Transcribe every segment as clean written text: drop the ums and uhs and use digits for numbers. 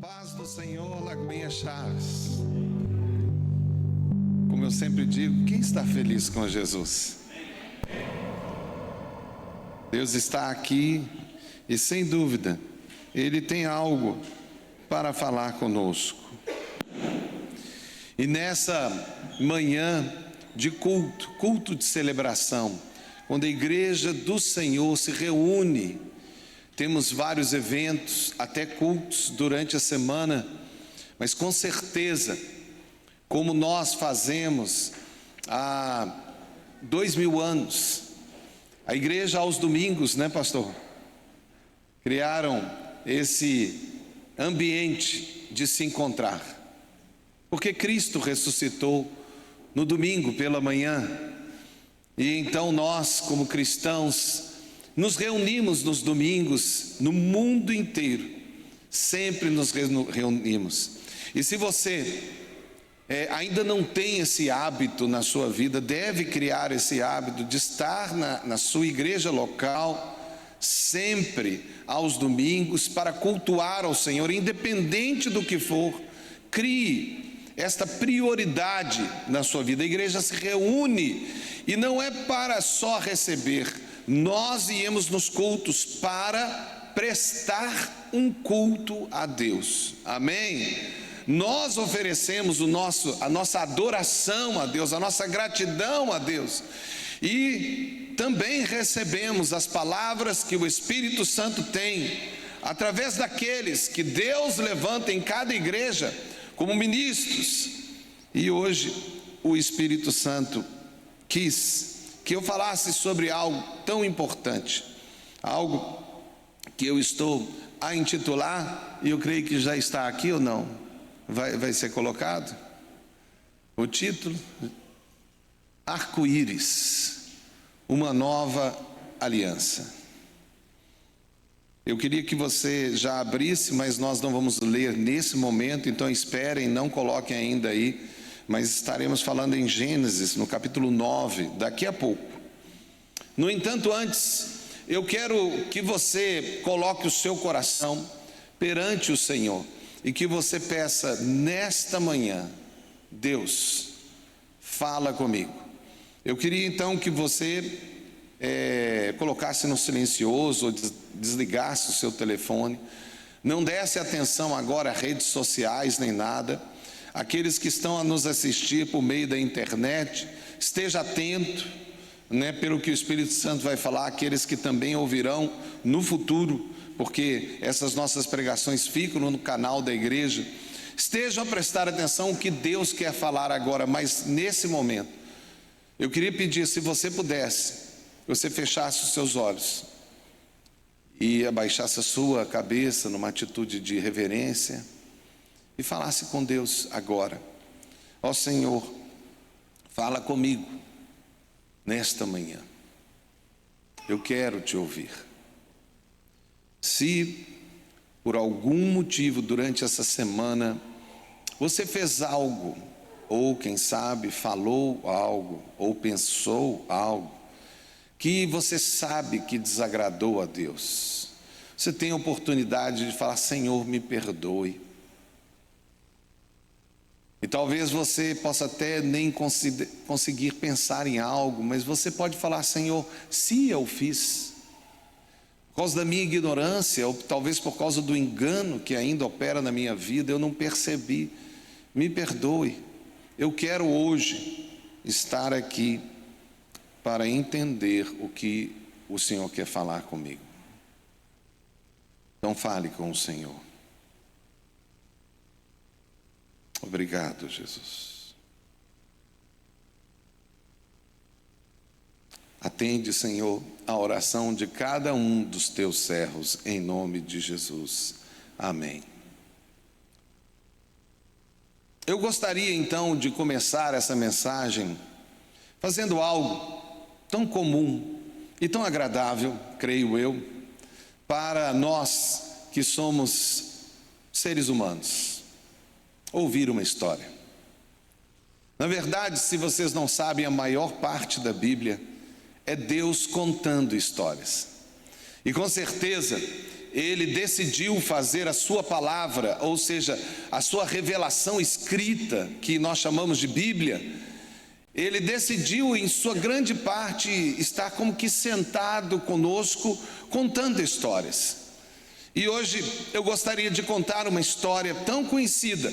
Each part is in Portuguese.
Paz do Senhor, Lagoinha Chaves. Como eu sempre digo, quem está feliz com Jesus? Deus está aqui e, sem dúvida, Ele tem algo para falar conosco. E nessa manhã de culto de celebração, quando a igreja do Senhor se reúne, temos vários eventos, até cultos durante a semana, mas com certeza, como nós fazemos há 2000 anos, a igreja aos domingos, né, pastor? Criaram esse ambiente de se encontrar, porque Cristo ressuscitou no domingo pela manhã, e então nós, como cristãos, nos reunimos nos domingos, no mundo inteiro, sempre nos reunimos. E se você ainda não tem esse hábito na sua vida, deve criar esse hábito de estar na sua igreja local, sempre aos domingos, para cultuar ao Senhor, independente do que for. Crie esta prioridade na sua vida. A igreja se reúne, e não é para só receber. Nós viemos nos cultos para prestar um culto a Deus, amém? Nós oferecemos a nossa adoração a Deus, a nossa gratidão a Deus, e também recebemos as palavras que o Espírito Santo tem, através daqueles que Deus levanta em cada igreja como ministros. E hoje o Espírito Santo quis que eu falasse sobre algo tão importante, algo que eu estou a intitular, e eu creio que já está aqui ou não? Vai ser colocado? O título: Arco-íris, uma nova aliança. Eu queria que você já abrisse, mas nós não vamos ler nesse momento, então esperem, não coloquem ainda aí, mas estaremos falando em Gênesis, no capítulo 9, daqui a pouco. No entanto, antes, eu quero que você coloque o seu coração perante o Senhor, e que você peça nesta manhã: Deus, fala comigo. Eu queria então que você colocasse no silencioso, ou desligasse o seu telefone, não desse atenção agora a redes sociais nem nada. Aqueles que estão a nos assistir por meio da internet, esteja atento, né, pelo que o Espírito Santo vai falar. Aqueles que também ouvirão no futuro, porque essas nossas pregações ficam no canal da igreja, estejam a prestar atenção o que Deus quer falar agora. Mas nesse momento, eu queria pedir, se você pudesse, você fechasse os seus olhos e abaixasse a sua cabeça numa atitude de reverência, e falasse com Deus agora: ó Senhor, fala comigo nesta manhã, eu quero te ouvir. Se por algum motivo durante essa semana você fez algo, ou quem sabe falou algo, ou pensou algo, que você sabe que desagradou a Deus, você tem a oportunidade de falar: Senhor, me perdoe. E talvez você possa até nem conseguir pensar em algo, mas você pode falar: Senhor, se eu fiz, por causa da minha ignorância, ou talvez por causa do engano que ainda opera na minha vida, eu não percebi, me perdoe. Eu quero hoje estar aqui para entender o que o Senhor quer falar comigo. Então fale com o Senhor. Obrigado, Jesus. Atende, Senhor, a oração de cada um dos teus servos, em nome de Jesus. Amém. Eu gostaria então de começar essa mensagem fazendo algo tão comum e tão agradável, creio eu, para nós que somos seres humanos: ouvir uma história. Na verdade, se vocês não sabem, a maior parte da Bíblia é Deus contando histórias. E com certeza ele decidiu fazer a sua palavra, ou seja, a sua revelação escrita, que nós chamamos de Bíblia, ele decidiu, em sua grande parte, estar como que sentado conosco, contando histórias. E hoje eu gostaria de contar uma história tão conhecida,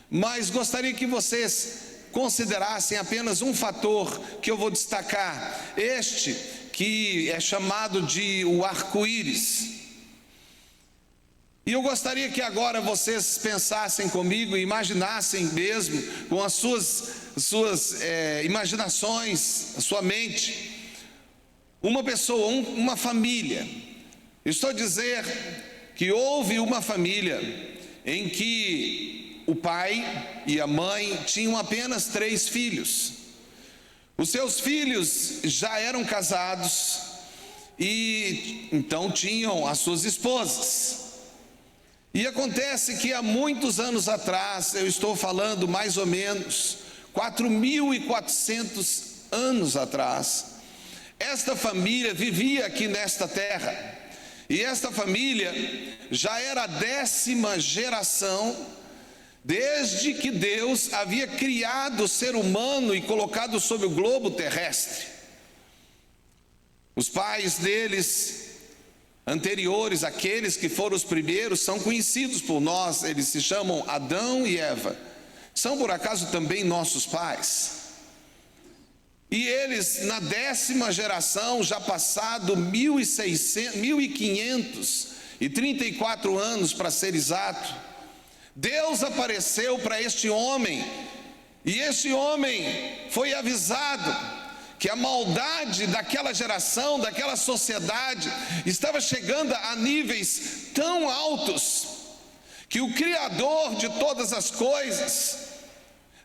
mas gostaria que vocês considerassem apenas um fator que eu vou destacar, este que é chamado de o arco-íris. E eu gostaria que agora vocês pensassem comigo e imaginassem mesmo, com as suas imaginações, a sua mente, uma pessoa, uma família. Estou a dizer que houve uma família em que o pai e a mãe tinham apenas 3 filhos. Os seus filhos já eram casados e então tinham as suas esposas. E acontece que há muitos anos atrás, eu estou falando mais ou menos 4.400 anos atrás, esta família vivia aqui nesta terra. E esta família já era a 10ª geração desde que Deus havia criado o ser humano e colocado sobre o globo terrestre. Os pais deles, anteriores, aqueles que foram os primeiros, são conhecidos por nós, eles se chamam Adão e Eva. São por acaso também nossos pais. E eles, na 10ª geração, já passado 1.534 anos para ser exato, Deus apareceu para este homem, e este homem foi avisado que a maldade daquela geração, daquela sociedade, estava chegando a níveis tão altos, que o Criador de todas as coisas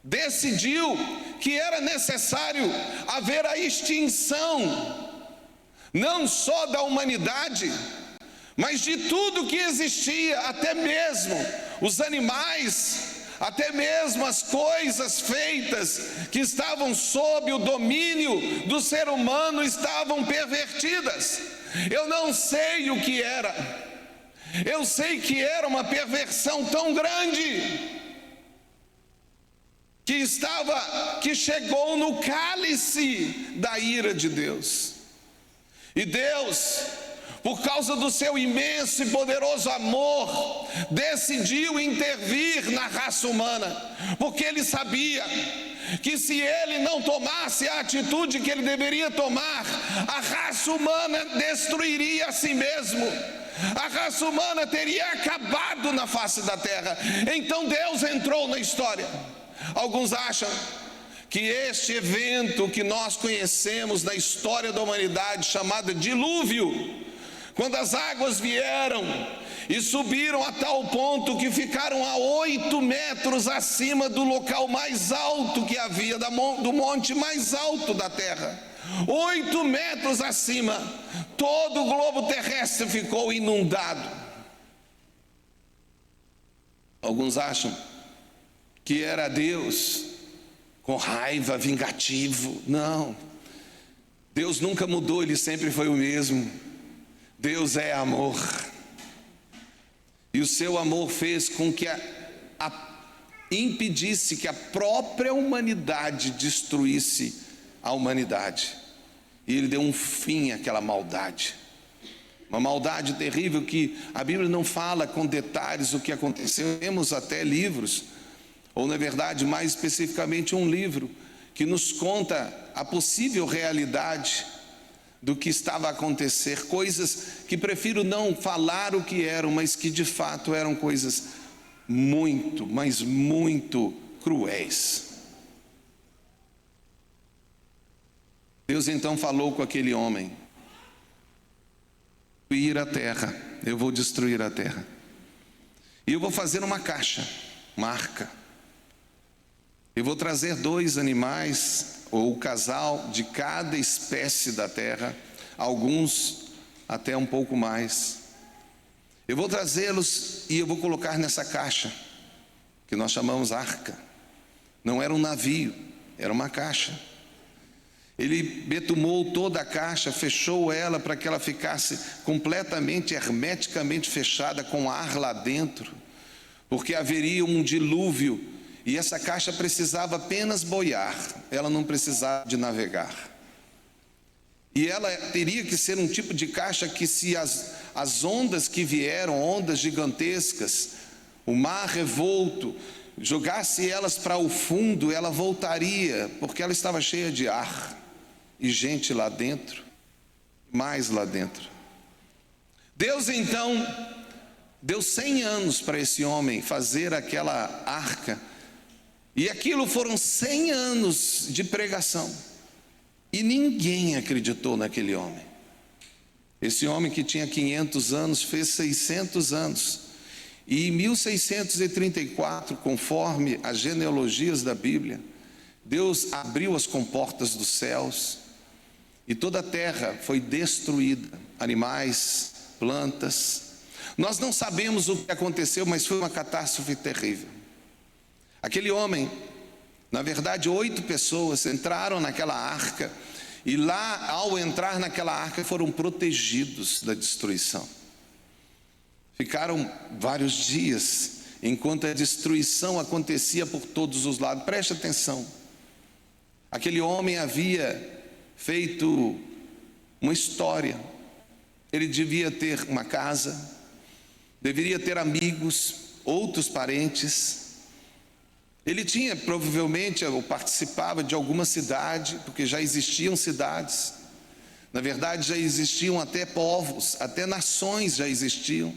decidiu que era necessário haver a extinção, não só da humanidade, mas de tudo que existia, até mesmo os animais, até mesmo as coisas feitas que estavam sob o domínio do ser humano estavam pervertidas. Eu não sei o que era, eu sei que era uma perversão tão grande que chegou no cálice da ira de Deus. E Deus, por causa do seu imenso e poderoso amor, decidiu intervir na raça humana, porque ele sabia que se ele não tomasse a atitude que ele deveria tomar, a raça humana destruiria a si mesmo. A raça humana teria acabado na face da terra. Então Deus entrou na história. Alguns acham que este evento que nós conhecemos na história da humanidade, chamado dilúvio, quando as águas vieram e subiram a tal ponto que ficaram a 8 metros acima do local mais alto que havia, do monte mais alto da terra, 8 metros acima, todo o globo terrestre ficou inundado. Alguns acham que era Deus com raiva, vingativo. Não, Deus nunca mudou, Ele sempre foi o mesmo. Deus é amor, e o seu amor fez com que impedisse que a própria humanidade destruísse a humanidade, e Ele deu um fim àquela maldade, uma maldade terrível que a Bíblia não fala com detalhes o que aconteceu. Temos até livros, ou na verdade mais especificamente um livro, que nos conta a possível realidade do que estava a acontecer, coisas que prefiro não falar o que eram, mas que de fato eram coisas muito, mas muito cruéis. Deus então falou com aquele homem: ir à terra, eu vou destruir a terra, e eu vou fazer uma caixa, uma arca. Eu vou trazer 2 animais, ou o casal de cada espécie da terra, alguns até um pouco mais. Eu vou trazê-los e eu vou colocar nessa caixa, que nós chamamos arca. Não era um navio, era uma caixa. Ele betumou toda a caixa, fechou ela para que ela ficasse completamente, hermeticamente fechada, com ar lá dentro, porque haveria um dilúvio e essa caixa precisava apenas boiar, ela não precisava de navegar. E ela teria que ser um tipo de caixa que, se as ondas que vieram, ondas gigantescas, o mar revolto, jogasse elas para o fundo, ela voltaria, porque ela estava cheia de ar e gente lá dentro, mais lá dentro. Deus então deu 100 anos para esse homem fazer aquela arca, e aquilo foram 100 anos de pregação, e ninguém acreditou naquele homem. Esse homem que tinha 500 anos fez 600 anos, e em 1634, conforme as genealogias da Bíblia, Deus abriu as comportas dos céus e toda a terra foi destruída, animais, plantas. Nós não sabemos o que aconteceu, mas foi uma catástrofe terrível. Aquele homem, na verdade 8 pessoas entraram naquela arca, e lá, ao entrar naquela arca, foram protegidos da destruição. Ficaram vários dias enquanto a destruição acontecia por todos os lados. Preste atenção, aquele homem havia feito uma história. Ele devia ter uma casa, deveria ter amigos, outros parentes. Ele tinha provavelmente, ou participava de alguma cidade, porque já existiam cidades. Na verdade, já existiam até povos, até nações já existiam.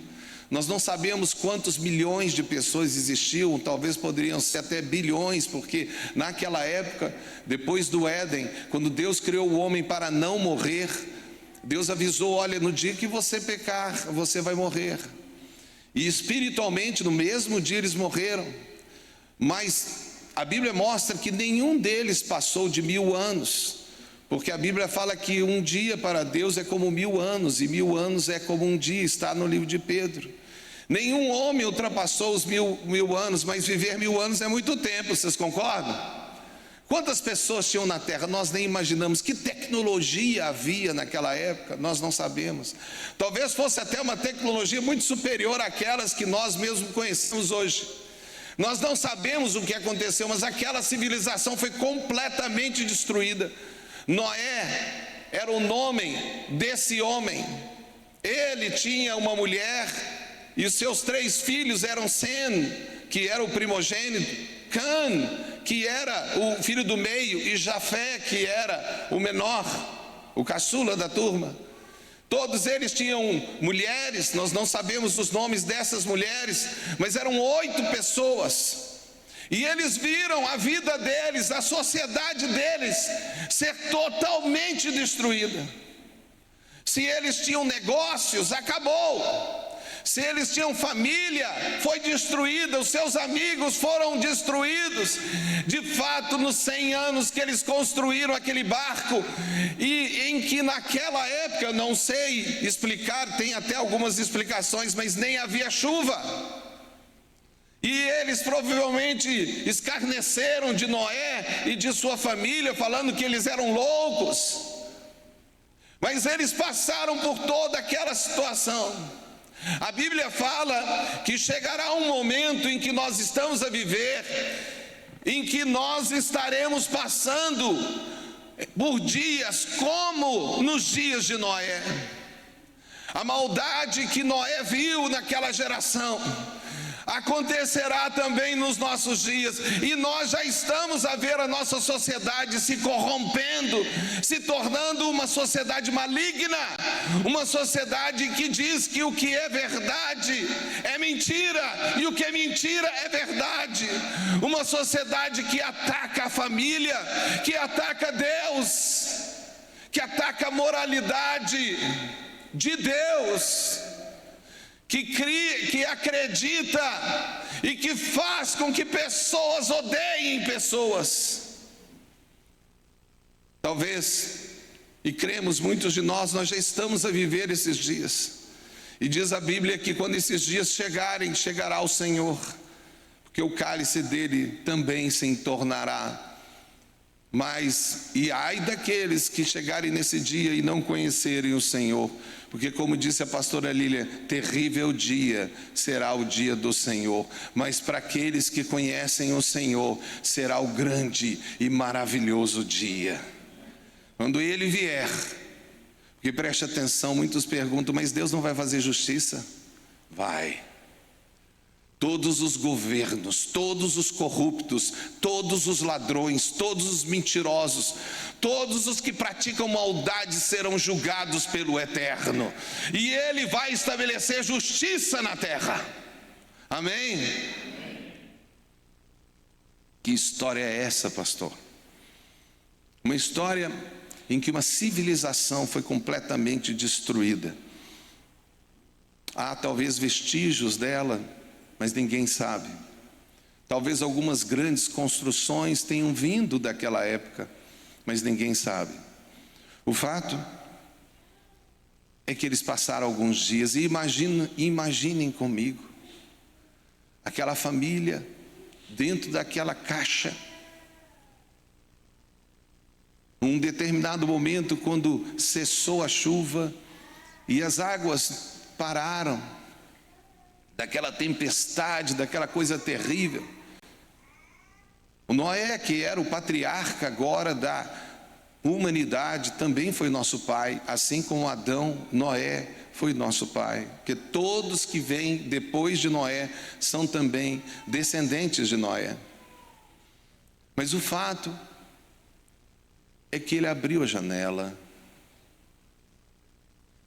Nós não sabemos quantos milhões de pessoas existiam, talvez poderiam ser até bilhões, porque naquela época, depois do Éden, quando Deus criou o homem para não morrer, Deus avisou: olha, no dia que você pecar, você vai morrer. E espiritualmente, no mesmo dia eles morreram. Mas a Bíblia mostra que nenhum deles passou de 1000 anos, porque a Bíblia fala que um dia para Deus é como 1000 anos, e 1000 anos é como um dia, está no livro de Pedro. Nenhum homem ultrapassou os mil anos, mas viver 1000 anos é muito tempo, vocês concordam? Quantas pessoas tinham na terra? Nós nem imaginamos. Que tecnologia havia naquela época? Nós não sabemos. Talvez fosse até uma tecnologia muito superior àquelas que nós mesmos conhecemos hoje. Nós não sabemos o que aconteceu, mas aquela civilização foi completamente destruída. Noé era o nome desse homem. Ele tinha uma mulher e os seus 3 filhos eram Sem, que era o primogênito, Cã, que era o filho do meio, e Jafé, que era o menor, o caçula da turma. Todos eles tinham mulheres, nós não sabemos os nomes dessas mulheres, mas eram 8 pessoas. E eles viram a vida deles, a sociedade deles ser totalmente destruída. Se eles tinham negócios, acabou. Se eles tinham família, foi destruída, os seus amigos foram destruídos. De fato, nos 100 anos que eles construíram aquele barco, e em que naquela época, não sei explicar, tem até algumas explicações, mas nem havia chuva. E eles provavelmente escarneceram de Noé e de sua família, falando que eles eram loucos. Mas eles passaram por toda aquela situação. A Bíblia fala que chegará um momento em que nós estamos a viver, em que nós estaremos passando por dias como nos dias de Noé. A maldade que Noé viu naquela geração acontecerá também nos nossos dias, e nós já estamos a ver a nossa sociedade se corrompendo, se tornando uma sociedade maligna, uma sociedade que diz que o que é verdade é mentira, e o que é mentira é verdade, uma sociedade que ataca a família, que ataca Deus, que ataca a moralidade de Deus, que acredita e que faz com que pessoas odeiem pessoas. Talvez, e cremos muitos de nós já estamos a viver esses dias. E diz a Bíblia que quando esses dias chegarem, chegará o Senhor, porque o cálice dele também se tornará Mas, e ai daqueles que chegarem nesse dia e não conhecerem o Senhor, porque como disse a pastora Lília, terrível dia será o dia do Senhor, mas para aqueles que conhecem o Senhor, será o grande e maravilhoso dia, quando Ele vier. Porque preste atenção, muitos perguntam, mas Deus não vai fazer justiça? Vai. Todos os governos, todos os corruptos, todos os ladrões, todos os mentirosos, todos os que praticam maldade serão julgados pelo Eterno. E Ele vai estabelecer justiça na terra. Amém? Que história é essa, pastor? Uma história em que uma civilização foi completamente destruída. Há talvez vestígios dela, mas ninguém sabe. Talvez algumas grandes construções tenham vindo daquela época, mas ninguém sabe. O fato é que eles passaram alguns dias, e imaginem comigo, aquela família dentro daquela caixa. Num determinado momento, quando cessou a chuva e as águas pararam, daquela tempestade, daquela coisa terrível, o Noé, que era o patriarca agora da humanidade, também foi nosso pai, assim como Adão, Noé foi nosso pai, porque todos que vêm depois de Noé são também descendentes de Noé. Mas o fato é que ele abriu a janela,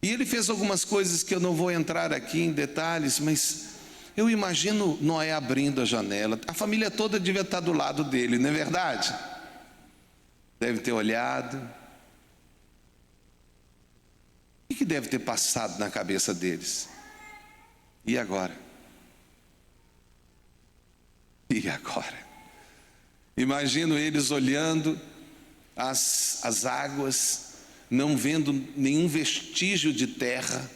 e ele fez algumas coisas que eu não vou entrar aqui em detalhes, mas eu imagino Noé abrindo a janela. A família toda devia estar do lado dele, não é verdade? Deve ter olhado. O que deve ter passado na cabeça deles? E agora? E agora? Imagino eles olhando as águas, não vendo nenhum vestígio de terra,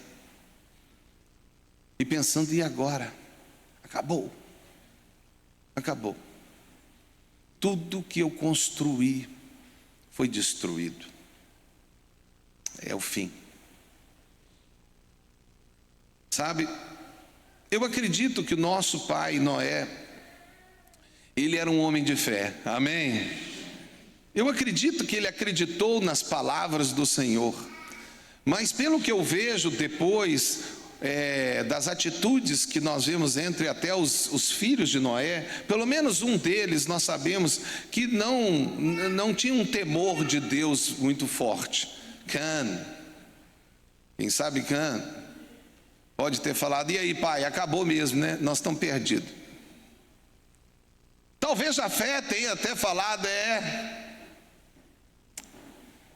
e pensando, e agora? Acabou. Acabou. Tudo que eu construí foi destruído. É o fim. Sabe, eu acredito que o nosso pai Noé, ele era um homem de fé, amém? Eu acredito que ele acreditou nas palavras do Senhor, mas pelo que eu vejo depois das atitudes que nós vemos entre até os filhos de Noé, pelo menos um deles nós sabemos que não tinha um temor de Deus muito forte. Cã, quem sabe Cã pode ter falado, e aí pai, acabou mesmo, né? Nós estamos perdidos. Talvez Jafé tenha até falado,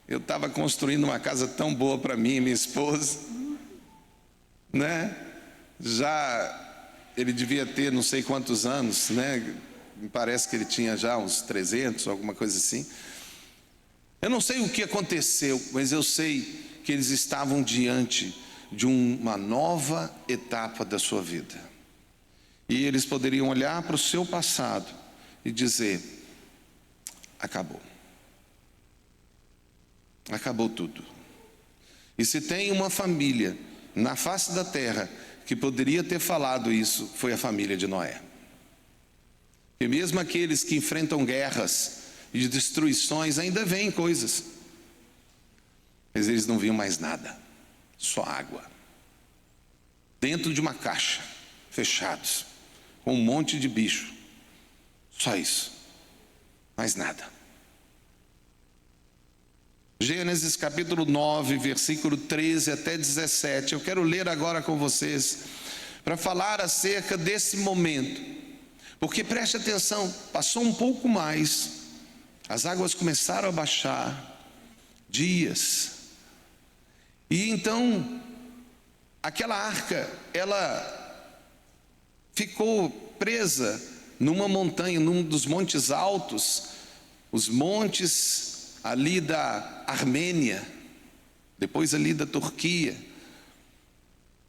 eu estava construindo uma casa tão boa para mim e minha esposa, né? Já ele devia ter não sei quantos anos, né? Me parece que ele tinha já uns 300, alguma coisa assim. Eu não sei o que aconteceu, mas eu sei que eles estavam diante de uma nova etapa da sua vida. E eles poderiam olhar para o seu passado e dizer, acabou. Acabou tudo. E se tem uma família na face da terra que poderia ter falado isso, foi a família de Noé. E mesmo aqueles que enfrentam guerras e destruições ainda veem coisas, mas eles não viam mais nada, só água, dentro de uma caixa, fechados, com um monte de bicho, só isso, mais nada. Gênesis capítulo 9, versículo 13 até 17, eu quero ler agora com vocês, para falar acerca desse momento, porque preste atenção, passou um pouco mais, as águas começaram a baixar, dias, e então, aquela arca, ela ficou presa numa montanha, num dos montes altos, os montes ali da Armênia, depois ali da Turquia.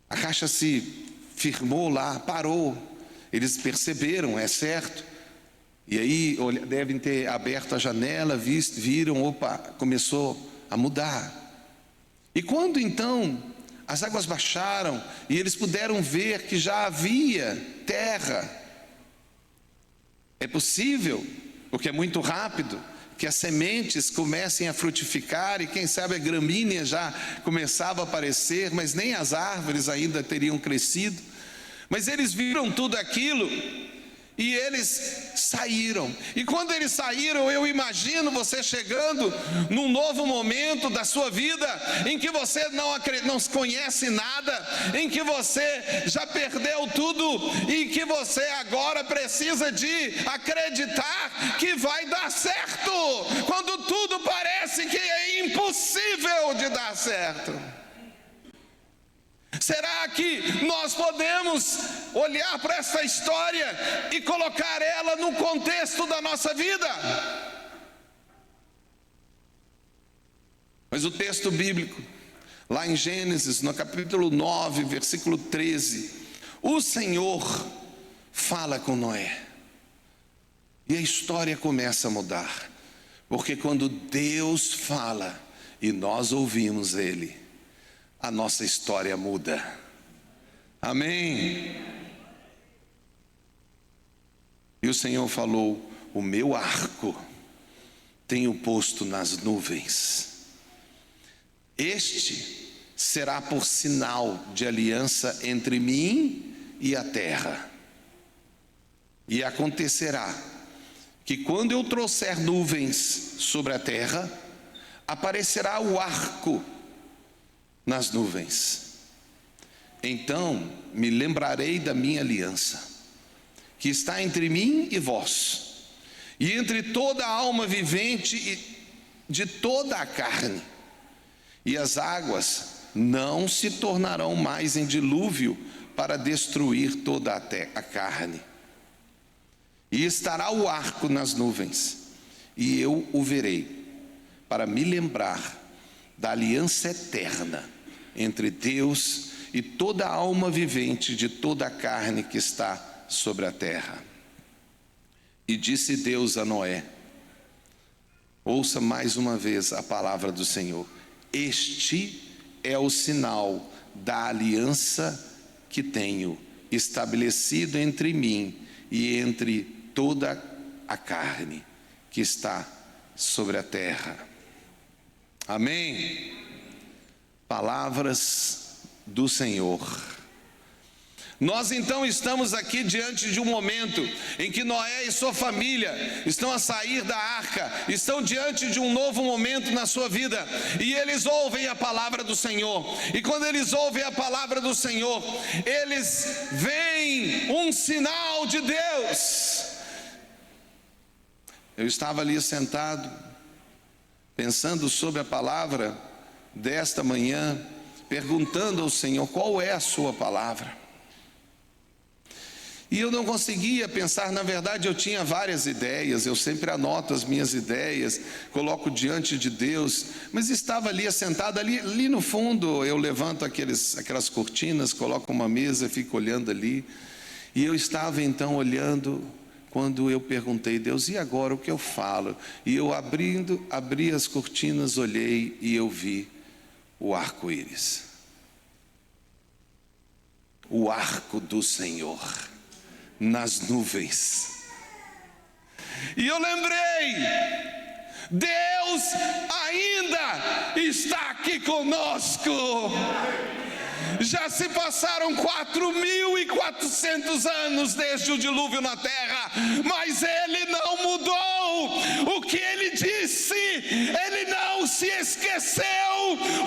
A caixa se firmou lá, parou. Eles perceberam, é certo, E aí devem ter aberto a janela, viram, opa, começou a mudar. E quando então as águas baixaram e eles puderam ver que já havia terra, é possível, porque é muito rápido, que as sementes comecem a frutificar e quem sabe a gramínea já começava a aparecer, mas nem as árvores ainda teriam crescido. Mas eles viram tudo aquilo e eles saíram. E quando eles saíram, eu imagino você chegando num novo momento da sua vida, em que você não conhece nada, em que você já perdeu tudo, e que você agora precisa de acreditar que vai dar certo, quando tudo parece que é impossível de dar certo. Será que nós podemos olhar para essa história e colocar ela no contexto da nossa vida? Mas o texto bíblico, lá em Gênesis, no capítulo 9, versículo 13, o Senhor fala com Noé. E a história começa a mudar, porque quando Deus fala e nós ouvimos Ele, a nossa história muda. Amém? E o Senhor falou: o meu arco tenho posto nas nuvens. Este será por sinal de aliança entre mim e a terra. E acontecerá que quando eu trouxer nuvens sobre a terra, aparecerá o arco nas nuvens. Então me lembrarei da minha aliança, que está entre mim e vós, e entre toda a alma vivente e de toda a carne, e as águas não se tornarão mais em dilúvio para destruir toda a carne. E estará o arco nas nuvens, e eu o verei, para me lembrar da aliança eterna entre Deus e toda a alma vivente de toda a carne que está sobre a terra. E disse Deus a Noé, ouça mais uma vez a palavra do Senhor: este é o sinal da aliança que tenho estabelecido entre mim e entre toda a carne que está sobre a terra. Amém? Palavras do Senhor. Nós então estamos aqui diante de um momento em que Noé e sua família estão a sair da arca, estão diante de um novo momento na sua vida, e eles ouvem a palavra do Senhor. E quando eles ouvem a palavra do Senhor, eles veem um sinal de Deus. Eu estava ali sentado, pensando sobre a palavra desta manhã, perguntando ao Senhor: qual é a sua palavra? E eu não conseguia pensar. Na verdade, eu tinha várias ideias, eu sempre anoto as minhas ideias, coloco diante de Deus, mas estava ali assentado, ali no fundo eu levanto aquelas cortinas, coloco uma mesa, fico olhando ali, e eu estava então olhando, quando eu perguntei: Deus, e agora o que eu falo? E eu abri as cortinas, olhei e eu vi o arco-íris, o arco do Senhor nas nuvens. E eu lembrei: Deus ainda está aqui conosco. Já se passaram 4.400 anos desde o dilúvio na terra, mas Ele não mudou. O que Ele disse, Ele não se esqueceu,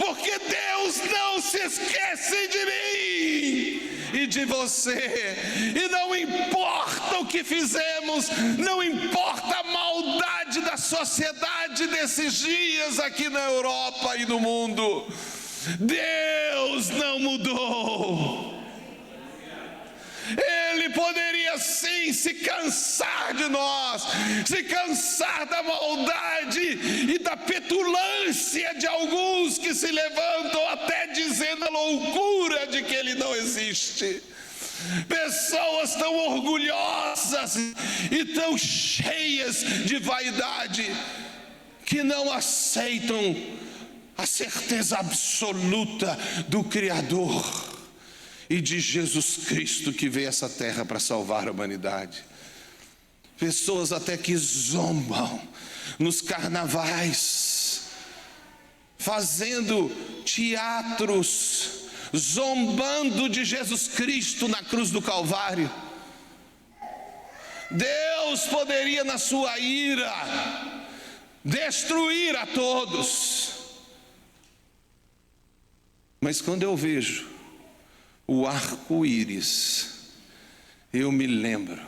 porque Deus não se esquece de mim e de você. E não importa o que fizemos, não importa a maldade da sociedade desses dias aqui na Europa e no mundo, Deus não mudou. Ele poderia sim se cansar de nós, se cansar da maldade e da petulância de alguns que se levantam até dizendo a loucura de que Ele não existe. pessoas tão orgulhosas e tão cheias de vaidade, que não aceitam a certeza absoluta do Criador e de Jesus Cristo, que veio a essa terra para salvar a humanidade. Pessoas até que zombam nos carnavais, fazendo teatros, zombando de Jesus Cristo na cruz do Calvário. Deus poderia, na sua ira, destruir a todos, mas quando eu vejo o arco-íris, eu me lembro: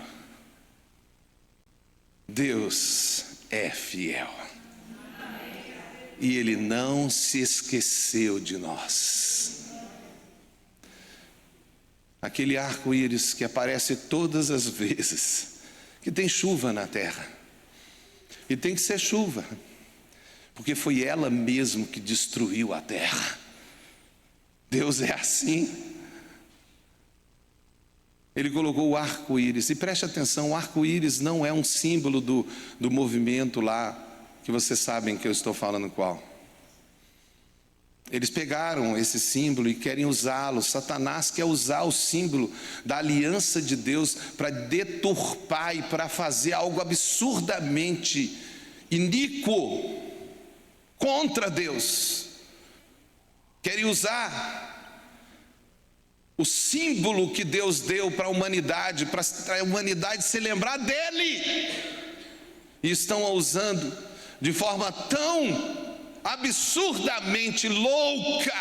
Deus é fiel e Ele não se esqueceu de nós. Aquele arco-íris que aparece todas as vezes que tem chuva na terra, e tem que ser chuva, porque foi ela mesmo que destruiu a terra. Deus é assim. Ele colocou o arco-íris, e preste atenção, o arco-íris não é um símbolo do movimento lá, que vocês sabem que eu estou falando qual. Eles pegaram esse símbolo e querem usá-lo. Satanás quer usar o símbolo da aliança de Deus para deturpar e para fazer algo absurdamente iníquo contra Deus. Querem usar o símbolo que Deus deu para a humanidade, para a humanidade se lembrar dele, e estão usando de forma tão absurdamente louca.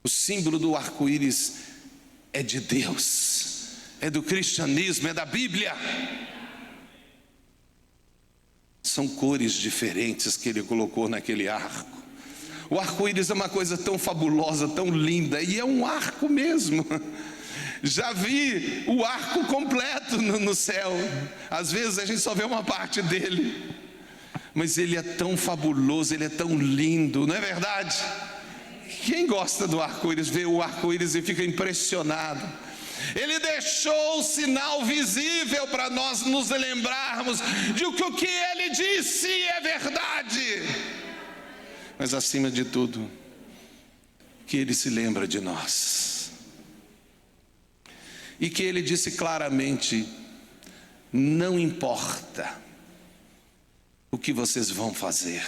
O símbolo do arco-íris é de Deus, é do cristianismo, é da Bíblia. São cores diferentes que Ele colocou naquele arco. O arco-íris é uma coisa tão fabulosa, tão linda, e é um arco mesmo. Já vi o arco completo no céu. Às vezes a gente só vê uma parte dele, mas ele é tão fabuloso, ele é tão lindo, não é verdade? Quem gosta do arco-íris, vê o arco-íris e fica impressionado. Ele deixou o sinal visível para nós nos lembrarmos de que o que Ele disse é verdade. Mas acima de tudo, que Ele se lembra de nós. E que Ele disse claramente: não importa o que vocês vão fazer,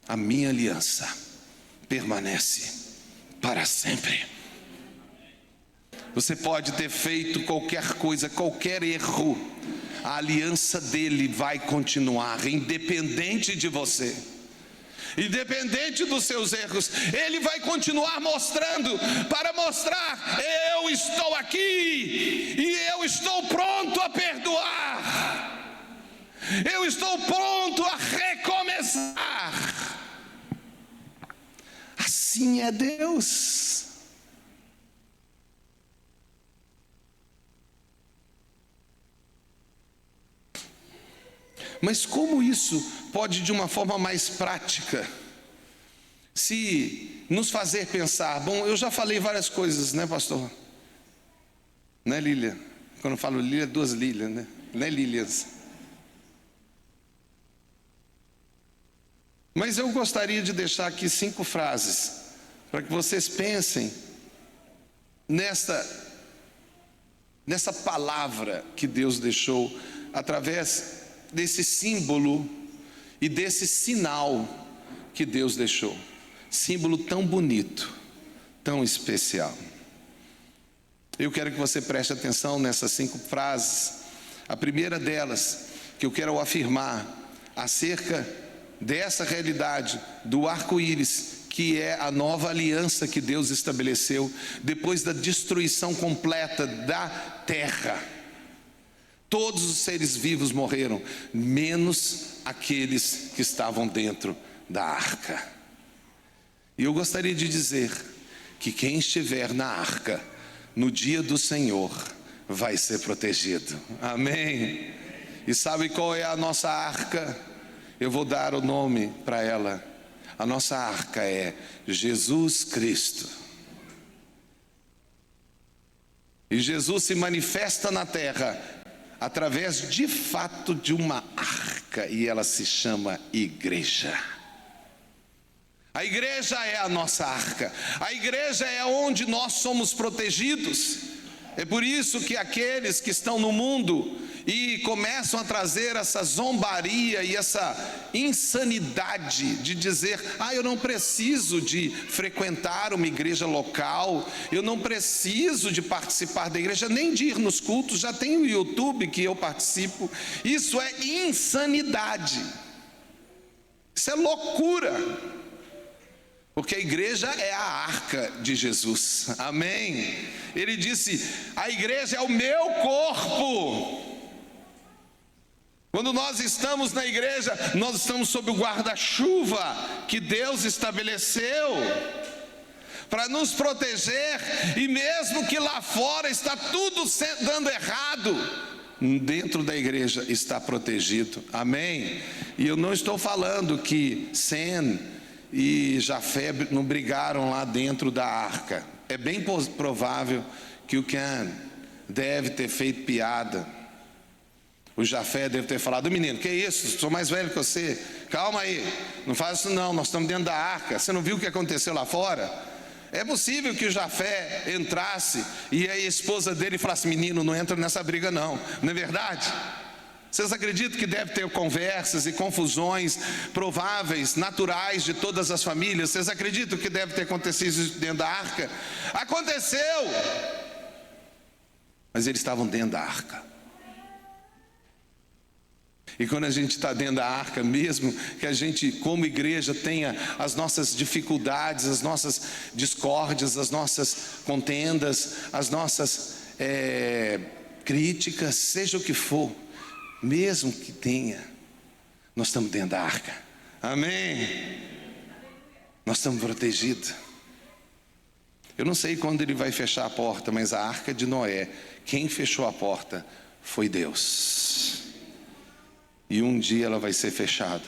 a minha aliança permanece para sempre. Você pode ter feito qualquer coisa, qualquer erro, a aliança dele vai continuar, independente de você. Independente dos seus erros, Ele vai continuar mostrando, para mostrar: eu estou aqui e eu estou pronto a perdoar, eu estou pronto a recomeçar. Assim é Deus. Mas como isso pode, de uma forma mais prática, se nos fazer pensar? Bom, eu já falei várias coisas, né, pastor? Né, Lília? Quando eu falo Lília, duas Lílias, né? Né, Lílias? Mas eu gostaria de deixar aqui 5 frases, para que vocês pensem nessa palavra que Deus deixou, através desse símbolo e desse sinal que Deus deixou. Símbolo tão bonito, tão especial. Eu quero que você preste atenção nessas 5 frases. A primeira delas, que eu quero afirmar acerca dessa realidade do arco-íris, que é a nova aliança que Deus estabeleceu depois da destruição completa da terra. Todos os seres vivos morreram, menos aqueles que estavam dentro da arca. E eu gostaria de dizer que quem estiver na arca no dia do Senhor vai ser protegido. Amém? E sabe qual é a nossa arca? Eu vou dar o nome para ela. A nossa arca é Jesus Cristo. E Jesus se manifesta na terra através de fato de uma arca, e ela se chama igreja. A igreja é a nossa arca, a igreja é onde nós somos protegidos. É por isso que aqueles que estão no mundo e começam a trazer essa zombaria e essa insanidade de dizer: eu não preciso de frequentar uma igreja local, eu não preciso de participar da igreja, nem de ir nos cultos, já tem o YouTube que eu participo. Isso é insanidade, isso é loucura, porque a igreja é a arca de Jesus, amém? Ele disse: a igreja é o meu corpo. Quando nós estamos na igreja, nós estamos sob o guarda-chuva que Deus estabeleceu para nos proteger, e mesmo que lá fora está tudo dando errado, dentro da igreja está protegido, amém? E eu não estou falando que Sem e Jafé não brigaram lá dentro da arca. É bem provável que o Cã deve ter feito piada. O Jafé deve ter falado: menino, que isso? Sou mais velho que você, calma aí, não faz isso não, nós estamos dentro da arca, você não viu o que aconteceu lá fora? É possível que o Jafé entrasse e a esposa dele falasse: menino, não entra nessa briga não é verdade? Vocês acreditam que deve ter conversas e confusões prováveis, naturais de todas as famílias? Vocês acreditam que deve ter acontecido isso dentro da arca? Aconteceu! Mas eles estavam dentro da arca. E quando a gente está dentro da arca, mesmo que a gente como igreja tenha as nossas dificuldades, as nossas discórdias, as nossas contendas, as nossas críticas, seja o que for, mesmo que tenha, nós estamos dentro da arca, amém? Nós estamos protegidos. Eu não sei quando ele vai fechar a porta, mas a arca de Noé, quem fechou a porta foi Deus. E um dia ela vai ser fechada,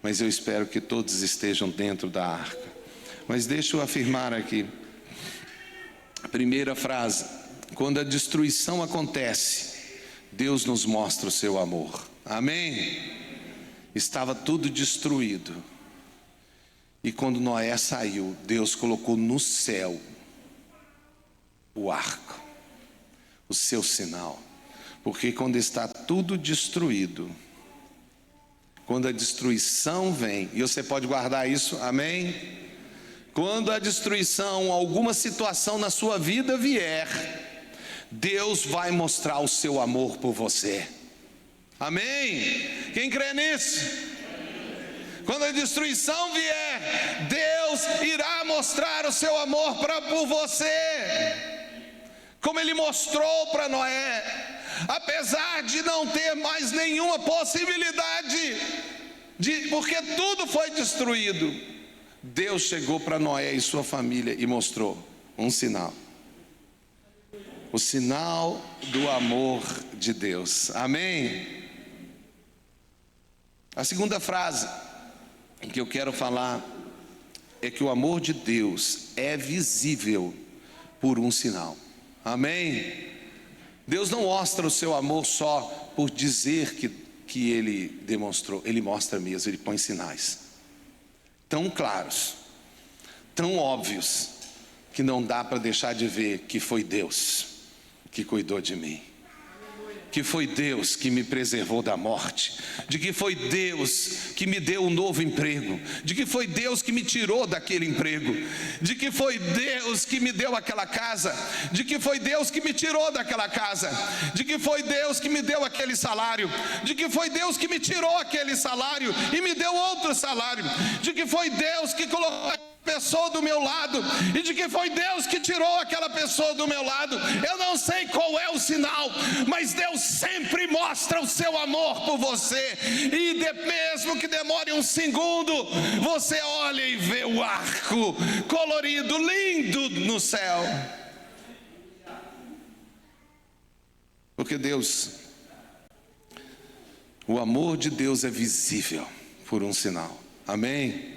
mas eu espero que todos estejam dentro da arca. Mas deixa eu afirmar aqui, a primeira frase: quando a destruição acontece, Deus nos mostra o seu amor, amém? Estava tudo destruído, e quando Noé saiu, Deus colocou no céu o arco, o seu sinal. Porque quando está tudo destruído, quando a destruição vem, e você pode guardar isso, amém? Quando a destruição, alguma situação na sua vida vier, Deus vai mostrar o seu amor por você, amém? Quem crê nisso? Quando a destruição vier, Deus irá mostrar o seu amor por você, como Ele mostrou para Noé. Apesar de não ter mais nenhuma possibilidade, porque tudo foi destruído, Deus chegou para Noé e sua família e mostrou um sinal. O sinal do amor de Deus, amém? A segunda frase que eu quero falar é que o amor de Deus é visível por um sinal, amém? Deus não mostra o seu amor só por dizer que Ele demonstrou, Ele mostra mesmo, Ele põe sinais tão claros, tão óbvios, que não dá para deixar de ver que foi Deus que cuidou de mim, que foi Deus que me preservou da morte, de que foi Deus que me deu um novo emprego, de que foi Deus que me tirou daquele emprego, de que foi Deus que me deu aquela casa, de que foi Deus que me tirou daquela casa, de que foi Deus que me deu aquele salário, de que foi Deus que me tirou aquele salário e me deu outro salário, de que foi Deus que colocou pessoa do meu lado, e de que foi Deus que tirou aquela pessoa do meu lado. Eu não sei qual é o sinal, mas Deus sempre mostra o seu amor por você, e mesmo que demore um segundo, você olha e vê o arco colorido, lindo no céu, porque Deus, o amor de Deus é visível por um sinal, amém?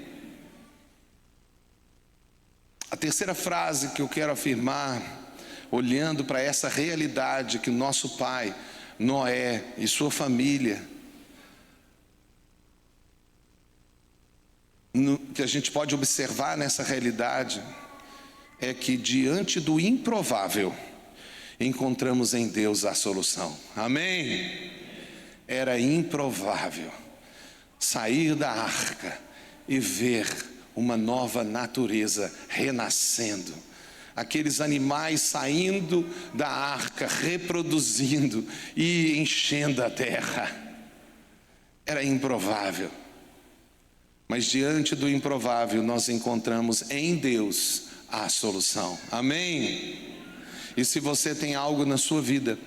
A terceira frase que eu quero afirmar: olhando para essa realidade que o nosso pai, Noé e sua família, que a gente pode observar nessa realidade, é que diante do improvável, encontramos em Deus a solução. Amém? Era improvável sair da arca e ver uma nova natureza renascendo. Aqueles animais saindo da arca, reproduzindo e enchendo a terra. Era improvável. Mas diante do improvável, nós encontramos em Deus a solução. Amém? E se você tem algo na sua vida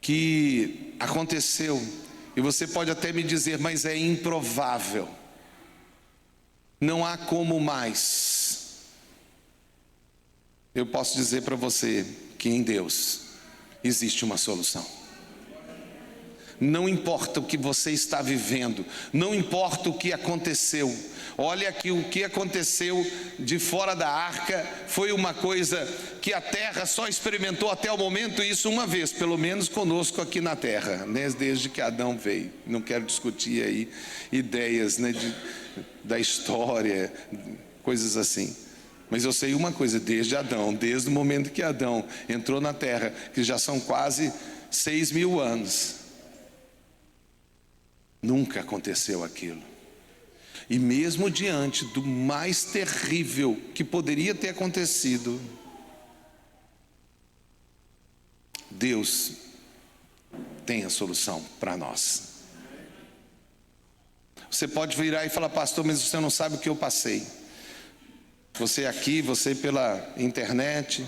que aconteceu, e você pode até me dizer, mas é improvável, não há como mais. Eu posso dizer para você que em Deus existe uma solução. Não importa o que você está vivendo, não importa o que aconteceu. Olha que o que aconteceu de fora da arca foi uma coisa que a terra só experimentou até o momento, isso uma vez, pelo menos conosco aqui na terra, né? Desde que Adão veio. Não quero discutir aí ideias, né, da história, coisas assim. Mas eu sei uma coisa, desde Adão, desde o momento que Adão entrou na terra, que já são quase 6.000 anos, nunca aconteceu aquilo. E mesmo diante do mais terrível que poderia ter acontecido, Deus tem a solução para nós. Você pode virar e falar, pastor, mas você não sabe o que eu passei. Você aqui, você pela internet,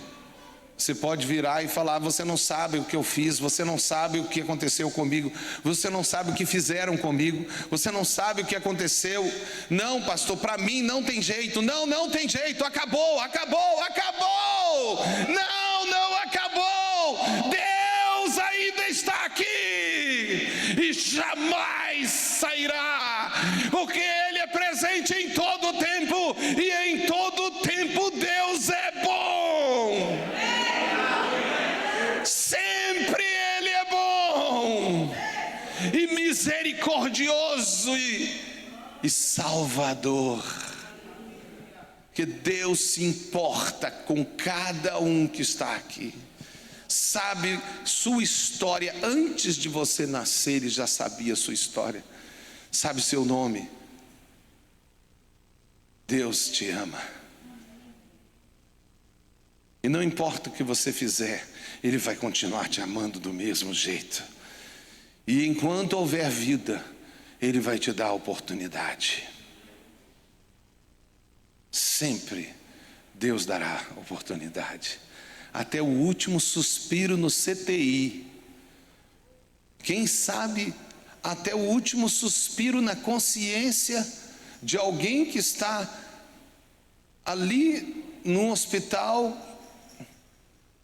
você pode virar e falar, você não sabe o que eu fiz, você não sabe o que aconteceu comigo, você não sabe o que fizeram comigo, você não sabe o que aconteceu. Não, pastor, para mim não tem jeito. Não tem jeito, acabou. Não acabou. Deus ainda está aqui e jamais sairá, porque Ele é presente em todo o tempo, e em todo o tempo Deus é bom. Sempre Ele é bom e misericordioso e salvador. Que Deus se importa com cada um que está aqui. Sabe sua história antes de você nascer, Ele já sabia sua história. Sabe seu nome. Deus te ama. E não importa o que você fizer, Ele vai continuar te amando do mesmo jeito. E enquanto houver vida, Ele vai te dar a oportunidade. Sempre Deus dará oportunidade. Até o último suspiro no CTI. Quem sabe até o último suspiro na consciência de alguém que está ali no hospital,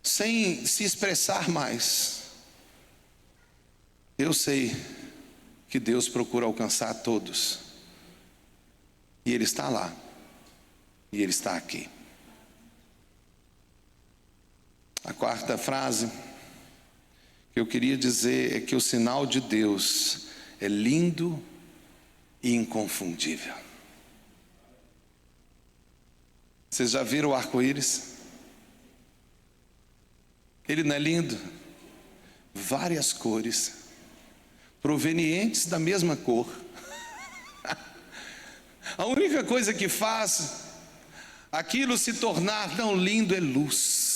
sem se expressar mais. Eu sei que Deus procura alcançar todos, e Ele está lá, e Ele está aqui. A quarta frase que eu queria dizer é que o sinal de Deus é lindo e inconfundível. Vocês já viram o arco-íris? Ele não é lindo? Várias cores, provenientes da mesma cor. A única coisa que faz aquilo se tornar tão lindo é luz.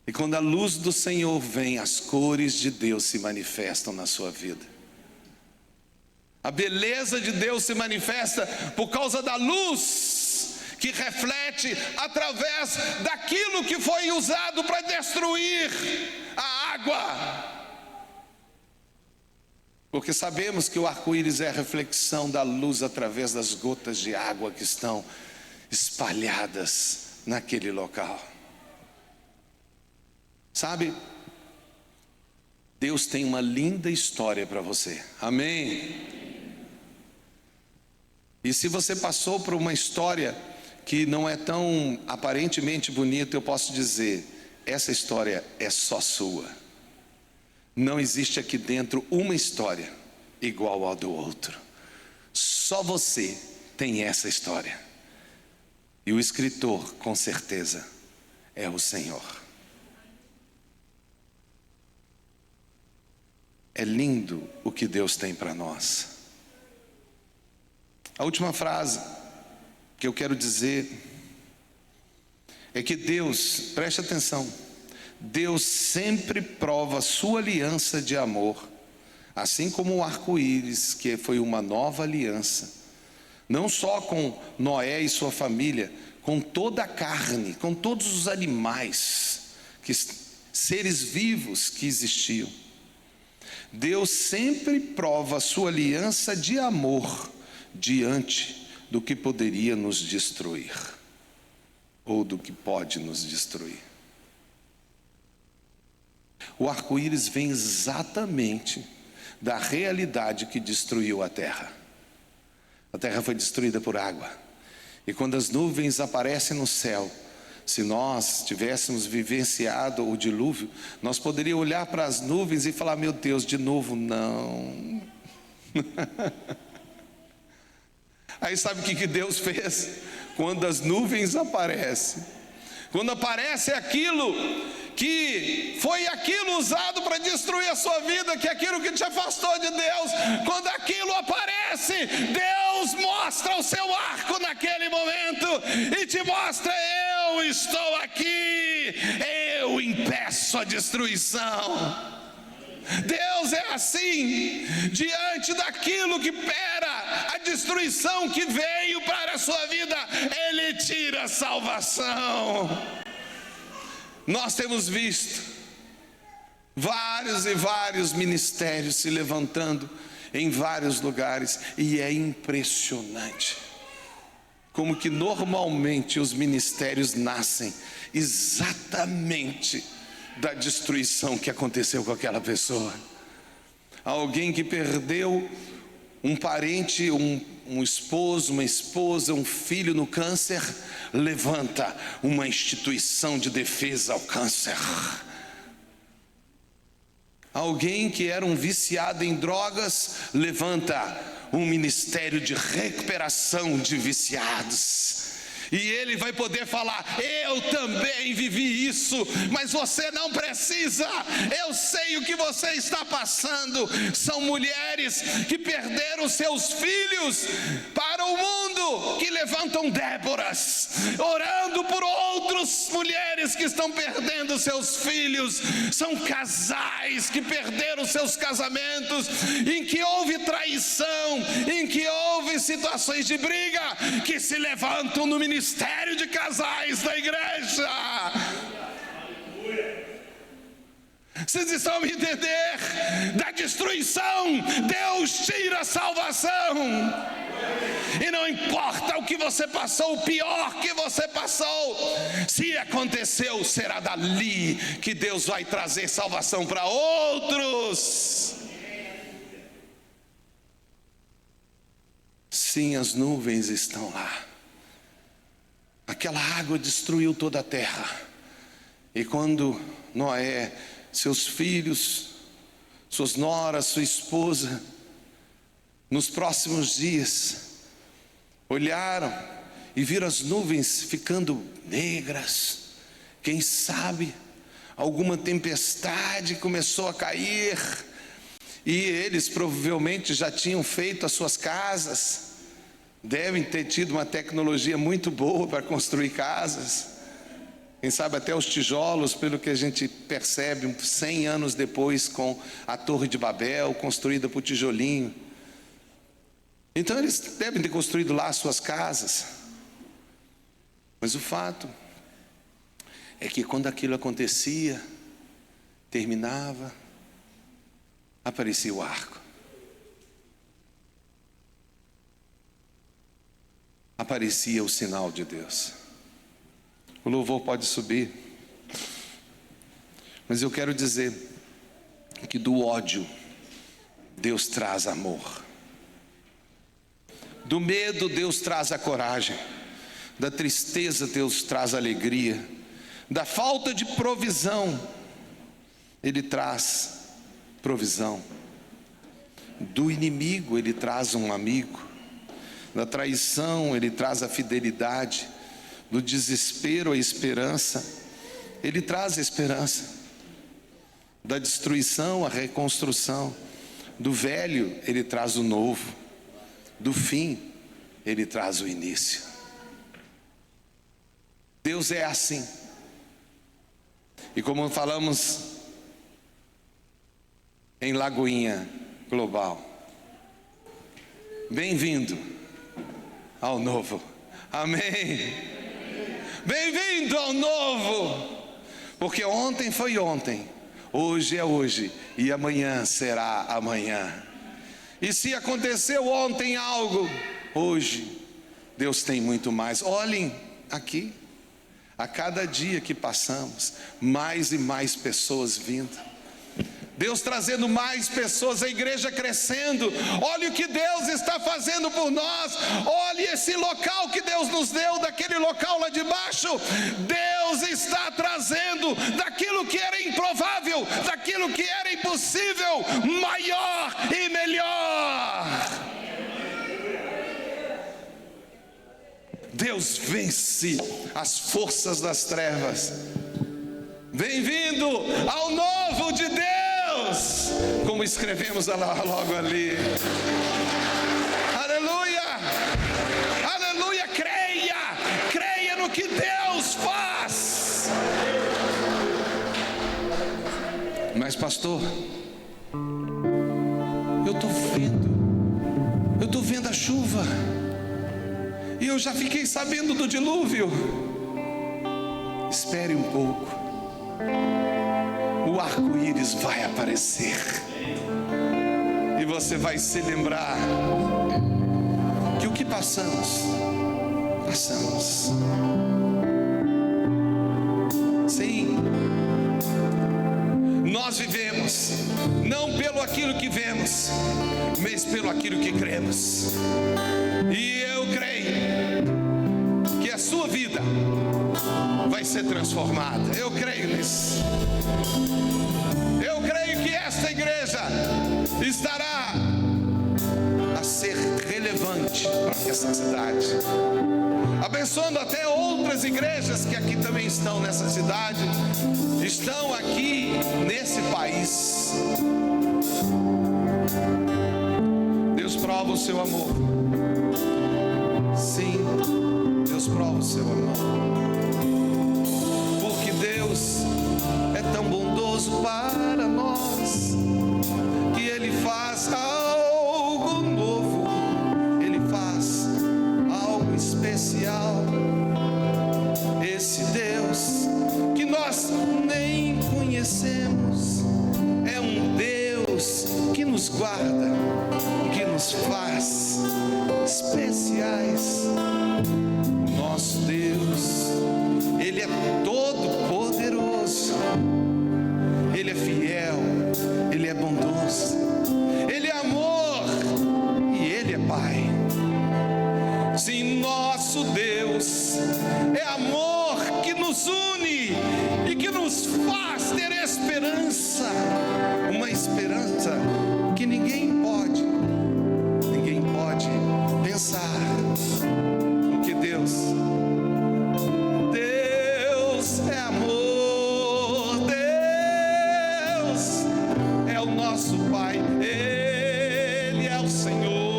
E quando a luz do Senhor vem, as cores de Deus se manifestam na sua vida. A beleza de Deus se manifesta por causa da luz que reflete através daquilo que foi usado para destruir a água. Porque sabemos que o arco-íris é a reflexão da luz através das gotas de água que estão espalhadas naquele local. Sabe, Deus tem uma linda história para você. Amém? E se você passou por uma história que não é tão aparentemente bonita, eu posso dizer, essa história é só sua. Não existe aqui dentro uma história igual ao do outro. Só você tem essa história. E o escritor, com certeza, é o Senhor. É lindo o que Deus tem para nós. A última frase que eu quero dizer é que Deus, preste atenção, Deus sempre prova sua aliança de amor, assim como o arco-íris, que foi uma nova aliança, não só com Noé e sua família, com toda a carne, com todos os animais, seres vivos que existiam. Deus sempre prova sua aliança de amor diante do que poderia nos destruir, ou do que pode nos destruir. O arco-íris vem exatamente da realidade que destruiu a terra. A terra foi destruída por água, e quando as nuvens aparecem no céu, se nós tivéssemos vivenciado o dilúvio, nós poderíamos olhar para as nuvens e falar: meu Deus, de novo não. Aí sabe o que Deus fez? Quando as nuvens aparecem, quando aparece aquilo que foi aquilo usado para destruir a sua vida, que é aquilo que te afastou de Deus, quando aquilo aparece, Deus mostra o seu arco naquele momento e te mostra: eu estou aqui, eu impeço a destruição. Deus é assim, diante daquilo que pera a destruição que veio para a sua vida, Ele tira a salvação. Nós temos visto vários e vários ministérios se levantando em vários lugares, e é impressionante como que normalmente os ministérios nascem exatamente da destruição que aconteceu com aquela pessoa. Alguém que perdeu um parente, um esposo, uma esposa, um filho no câncer, levanta uma instituição de defesa ao câncer. Alguém que era um viciado em drogas, levanta um ministério de recuperação de viciados. E ele vai poder falar: eu também vivi isso, mas você não precisa, eu sei o que você está passando. São mulheres que perderam seus filhos para o mundo, que levantam Déboras, orando por outras mulheres que estão perdendo seus filhos. São casais que perderam seus casamentos, em que houve traição, em que houve situações de briga, que se levantam no ministério de casais da igreja. Vocês estão a me entender? Da destruição, Deus tira a salvação. E não importa o que você passou, o pior que você passou, se aconteceu, será dali que Deus vai trazer salvação para outros. Sim, as nuvens estão lá. Aquela água destruiu toda a terra. E quando Noé, seus filhos, suas noras, sua esposa, nos próximos dias, olharam e viram as nuvens ficando negras, quem sabe alguma tempestade começou a cair, e eles provavelmente já tinham feito as suas casas, devem ter tido uma tecnologia muito boa para construir casas, quem sabe até os tijolos, pelo que a gente percebe 100 anos depois, com a Torre de Babel construída por tijolinho. Então eles devem ter construído lá as suas casas. Mas o fato é que quando aquilo acontecia, terminava, aparecia o arco. Aparecia o sinal de Deus. O louvor pode subir. Mas eu quero dizer que do ódio, Deus traz amor. Do medo, Deus traz a coragem. Da tristeza, Deus traz alegria. Da falta de provisão, Ele traz provisão. Do inimigo, Ele traz um amigo. Da traição, Ele traz a fidelidade. Do desespero, a esperança, Ele traz a esperança. Da destruição, a reconstrução. Do velho, Ele traz o novo. Do fim, Ele traz o início. Deus é assim. E como falamos em Lagoinha Global, bem-vindo ao novo. Amém. Bem-vindo ao novo. Porque ontem foi ontem, hoje é hoje e amanhã será amanhã. E se aconteceu ontem algo, hoje Deus tem muito mais. Olhem aqui, a cada dia que passamos, mais e mais pessoas vindo. Deus trazendo mais pessoas, a igreja crescendo. Olha o que Deus está fazendo por nós. Olhe esse local que Deus nos deu, daquele local lá de baixo. Deus está trazendo daquilo que era improvável, daquilo que era impossível, maior e melhor. Deus vence as forças das trevas. Bem-vindo ao novo de Deus, como escrevemos logo ali. Aleluia, aleluia, creia no que Deus faz. Mas pastor, eu estou vendo a chuva, e eu já fiquei sabendo do dilúvio. Espere um pouco, o arco-íris vai aparecer, e você vai se lembrar que o que passamos. Sim, nós vivemos não pelo aquilo que vemos, mas pelo aquilo que cremos. E eu creio que a sua vida vai ser transformada. Eu creio nisso. Eu creio que esta igreja estará a ser relevante para essa cidade, abençoando até outras igrejas que aqui também estão nessa cidade, estão aqui nesse país. Deus prova o seu amor. Sim, Deus prova o seu amor. Porque Deus é tão bondoso para nós, que Ele faz algo novo, Ele faz algo especial. Esse Deus que nós nem conhecemos é um Deus que nos guarda, que nos faz especiais. Nosso Deus, Ele é todo poderoso, Ele é fiel, Ele é bondoso, Ele é amor e Ele é Pai. Sim, nosso Deus é amor que nos une e que nos faz ter esperança, uma esperança que ninguém pode pensar. Porque Deus é amor, Deus é o nosso Pai, Ele é o Senhor.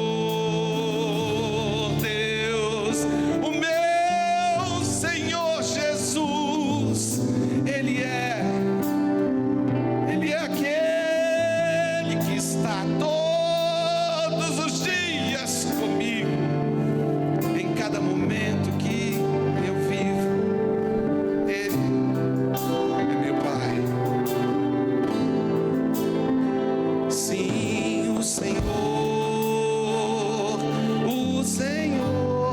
Deus, o meu Senhor Jesus, Ele é aquele que está todos os dias comigo, em cada momento que eu vivo. Ele é meu Pai. Sim, o Senhor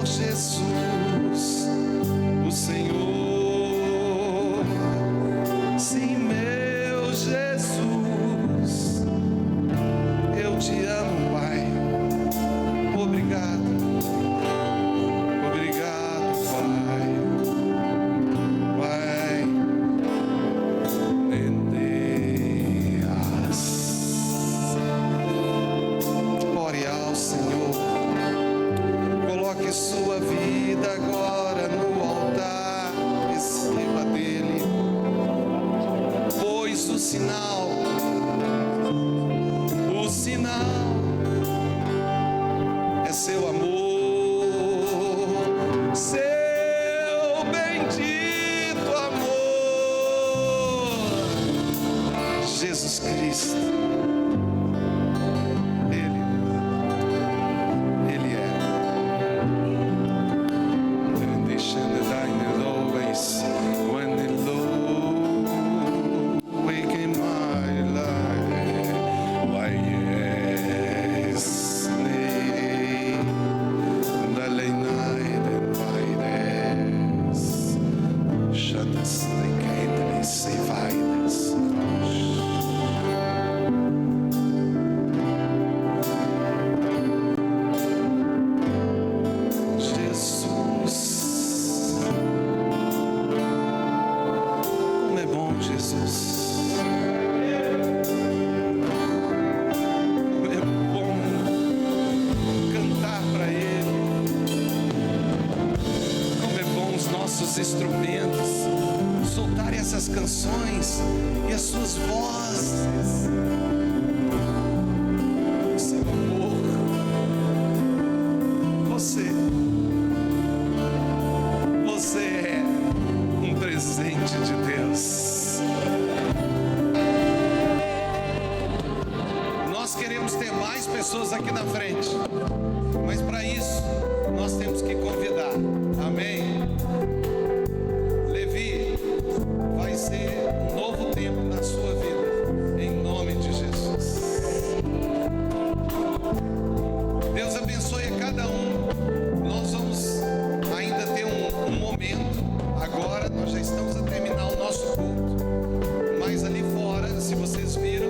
Jesus, o Senhor, sim, meu Jesus, eu te amo, Pai. Obrigado, Pai. Mas o sinal é seu amor, seu bendito amor, Jesus Cristo. Ele é. Deixando dar in always when the Lord wake in my life. Why yes, nay, dalle night and by this, shut us the gate and save us. Instrumentos soltarem essas canções e as suas vozes. Seu amor, você é um presente de Deus. Nós queremos ter mais pessoas aqui na frente, mas para isso nós temos que convidar. Amém? Vai ser um novo tempo na sua vida, em nome de Jesus. Deus abençoe a cada um. Nós vamos ainda ter um momento. Agora nós já estamos a terminar o nosso culto, mas ali fora, se vocês viram,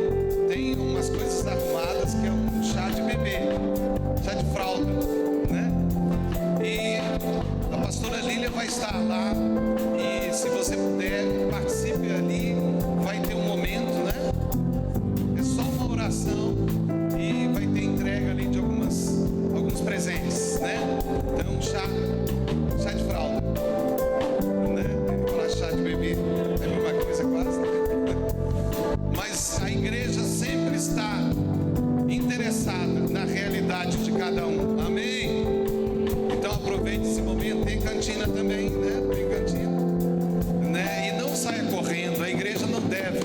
tem umas coisas arrumadas que é um chá de bebê, chá de fralda, né? E a pastora Lília vai estar lá. E se você puder, participe ali. Vai ter um momento, né? É só uma oração e vai ter entrega ali de alguns presentes, né? Então, chá de fralda, né? Falar chá de bebê é a mesma coisa quase, né? Mas a igreja sempre está interessada na realidade de cada um. Amém? Então aproveite esse momento. Tem cantina também, né? Tem cantina. E não saia correndo, a igreja não deve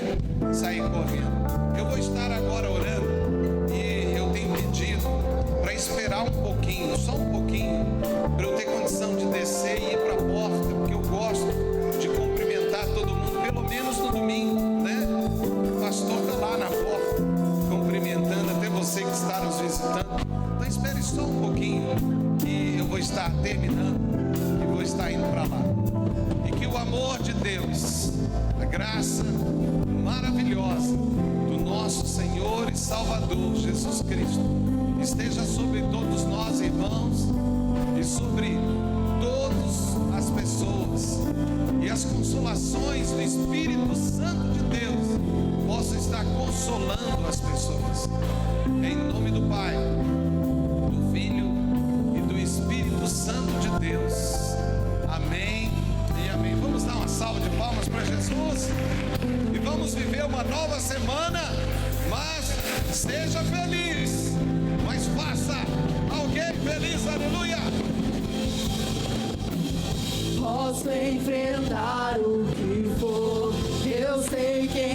sair correndo. Eu vou estar agora orando e eu tenho pedido para esperar um pouquinho, só um pouquinho, para eu ter condição de descer e ir para a porta, porque eu gosto de cumprimentar todo mundo, pelo menos no domingo, né? O pastor está lá na porta, cumprimentando até você que está nos visitando. Então espere só um pouquinho e eu vou estar terminando e vou estar indo para lá. Que o amor de Deus, a graça maravilhosa do nosso Senhor e Salvador Jesus Cristo esteja sobre todos nós, irmãos, e sobre todas as pessoas, e as consolações do Espírito Santo de Deus possam estar consolando as pessoas. Em nome do Pai, do Filho e do Espírito Santo de Deus. Amém. Amém. Vamos dar uma salva de palmas para Jesus e vamos viver uma nova semana, mas seja feliz, mas faça alguém feliz, aleluia. Posso enfrentar o que for, eu sei quem